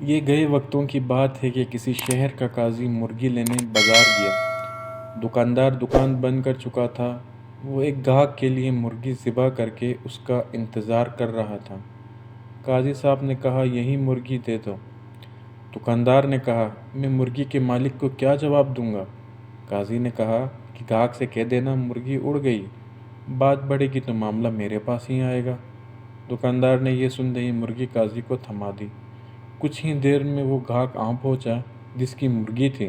یہ گئے وقتوں کی بات ہے کہ کسی شہر کا قاضی مرغی لینے بازار گیا۔ دکاندار دکان بند کر چکا تھا۔ وہ ایک گاہک کے لیے مرغی ذبح کر کے اس کا انتظار کر رہا تھا۔ قاضی صاحب نے کہا، یہی مرغی دے دو۔ دکاندار نے کہا، میں مرغی کے مالک کو کیا جواب دوں گا؟ قاضی نے کہا کہ گاہک سے کہہ دینا مرغی اڑ گئی، بات بڑھے گی تو معاملہ میرے پاس ہی آئے گا۔ دکاندار نے یہ سنتے ہی مرغی قاضی کو تھما دی۔ کچھ ہی دیر میں وہ گاہک آ پہنچا جس کی مرغی تھی۔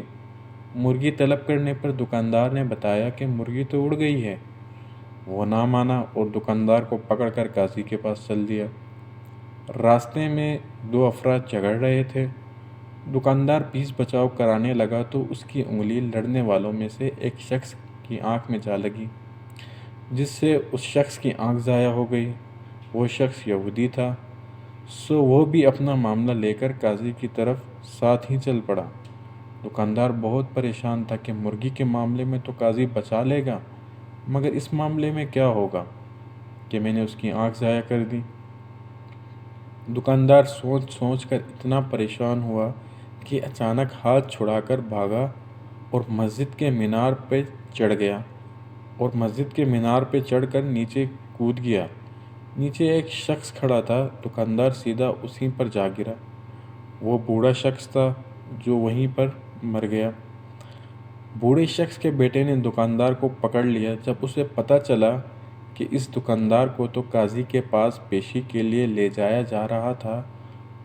مرغی طلب کرنے پر دکاندار نے بتایا کہ مرغی تو اڑ گئی ہے۔ وہ نہ مانا اور دکاندار کو پکڑ کر قاضی کے پاس چل دیا۔ راستے میں دو افراد جھگڑ رہے تھے۔ دکاندار پیچھے بچاؤ کرانے لگا تو اس کی انگلی لڑنے والوں میں سے ایک شخص کی آنکھ میں جا لگی، جس سے اس شخص کی آنکھ ضائع ہو گئی۔ وہ شخص یہودی تھا، سو وہ بھی اپنا معاملہ لے کر قاضی کی طرف ساتھ ہی چل پڑا۔ دکاندار بہت پریشان تھا کہ مرغی کے معاملے میں تو قاضی بچا لے گا، مگر اس معاملے میں کیا ہوگا کہ میں نے اس کی آنکھ ضائع کر دی۔ دکاندار سوچ سوچ کر اتنا پریشان ہوا کہ اچانک ہاتھ چھڑا کر بھاگا اور مسجد کے مینار پہ چڑھ کر نیچے کود گیا۔ نیچے ایک شخص کھڑا تھا۔ دکاندار سیدھا اسی پر جا گرا۔ وہ بوڑھا شخص تھا جو وہیں پر مر گیا۔ بوڑھے شخص کے بیٹے نے دکاندار کو پکڑ لیا۔ جب اسے پتہ چلا کہ اس دکاندار کو تو قاضی کے پاس پیشی کے لیے لے جایا جا رہا تھا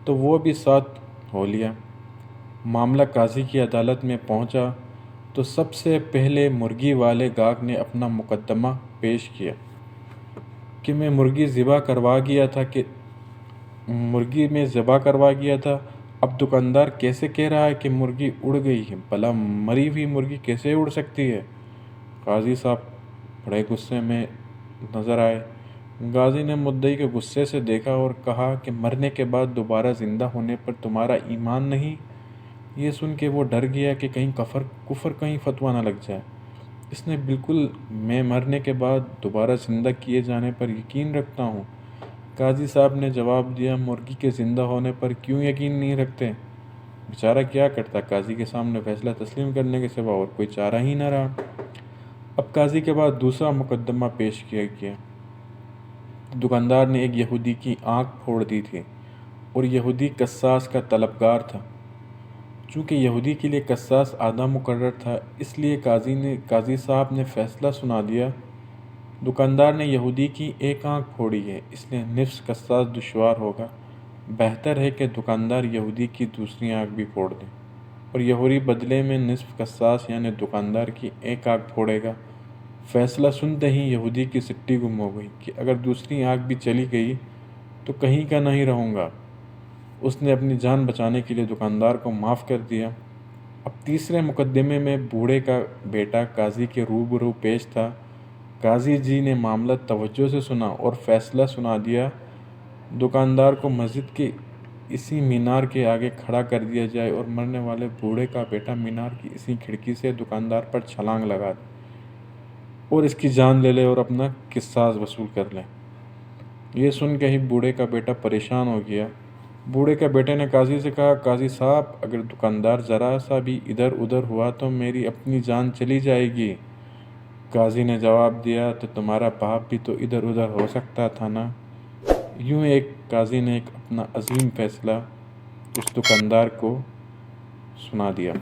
تو وہ بھی ساتھ ہو لیا۔ معاملہ قاضی کی عدالت میں پہنچا تو سب سے پہلے مرغی والے گاہک نے اپنا مقدمہ پیش کیا کہ میں مرغی ذبح کروا گیا تھا۔ اب دکاندار کیسے کہہ رہا ہے کہ مرغی اڑ گئی ہے؟ بھلا مری ہوئی مرغی کیسے اڑ سکتی ہے؟ قاضی صاحب بڑے غصے میں نظر آئے۔ قاضی نے مدعی کو غصے سے دیکھا اور کہا کہ مرنے کے بعد دوبارہ زندہ ہونے پر تمہارا ایمان نہیں؟ یہ سن کے وہ ڈر گیا کہ کہیں کفر کہیں فتویٰ نہ لگ جائے۔ اس نے بالکل میں مرنے کے بعد دوبارہ زندہ کیے جانے پر یقین رکھتا ہوں۔ قاضی صاحب نے جواب دیا، مرغی کے زندہ ہونے پر کیوں یقین نہیں رکھتے؟ بیچارہ کیا کرتا؟ قاضی کے سامنے فیصلہ تسلیم کرنے کے سوا اور کوئی چارہ ہی نہ رہا۔ اب قاضی کے بعد دوسرا مقدمہ پیش کیا گیا۔ دکاندار نے ایک یہودی کی آنکھ پھوڑ دی تھی اور یہودی قصاص کا طلبگار تھا۔ چونکہ یہودی کے لیے قصاص آدھا مقرر تھا، اس لیے قاضی صاحب نے فیصلہ سنا دیا، دکاندار نے یہودی کی ایک آنکھ پھوڑی ہے، اس لیے نصف قصاص دشوار ہوگا۔ بہتر ہے کہ دکاندار یہودی کی دوسری آنکھ بھی پھوڑ دے اور یہودی بدلے میں نصف قصاص یعنی دکاندار کی ایک آنکھ پھوڑے گا۔ فیصلہ سنتے ہی یہودی کی سٹی گم ہو گئی کہ اگر دوسری آنکھ بھی چلی گئی تو کہیں کا نہیں رہوں گا۔ اس نے اپنی جان بچانے کے لیے دکاندار کو معاف کر دیا۔ اب تیسرے مقدمے میں بوڑھے کا بیٹا قاضی کے روبرو پیش تھا۔ قاضی جی نے معاملہ توجہ سے سنا اور فیصلہ سنا دیا، دکاندار کو مسجد کے اسی مینار کے آگے کھڑا کر دیا جائے اور مرنے والے بوڑھے کا بیٹا مینار کی اسی کھڑکی سے دکاندار پر چھلانگ لگا دے اور اس کی جان لے لے اور اپنا قصاص وصول کر لے۔ یہ سن کے ہی بوڑھے کا بیٹا پریشان ہو گیا۔ بوڑھے کے بیٹے نے قاضی سے کہا، قاضی صاحب اگر دکاندار ذرا سا بھی ادھر ادھر ہوا تو میری اپنی جان چلی جائے گی۔ قاضی نے جواب دیا، تو تمہارا باپ بھی تو ادھر ادھر ہو سکتا تھا نا۔ یوں قاضی نے اپنا عظیم فیصلہ اس دکاندار کو سنا دیا۔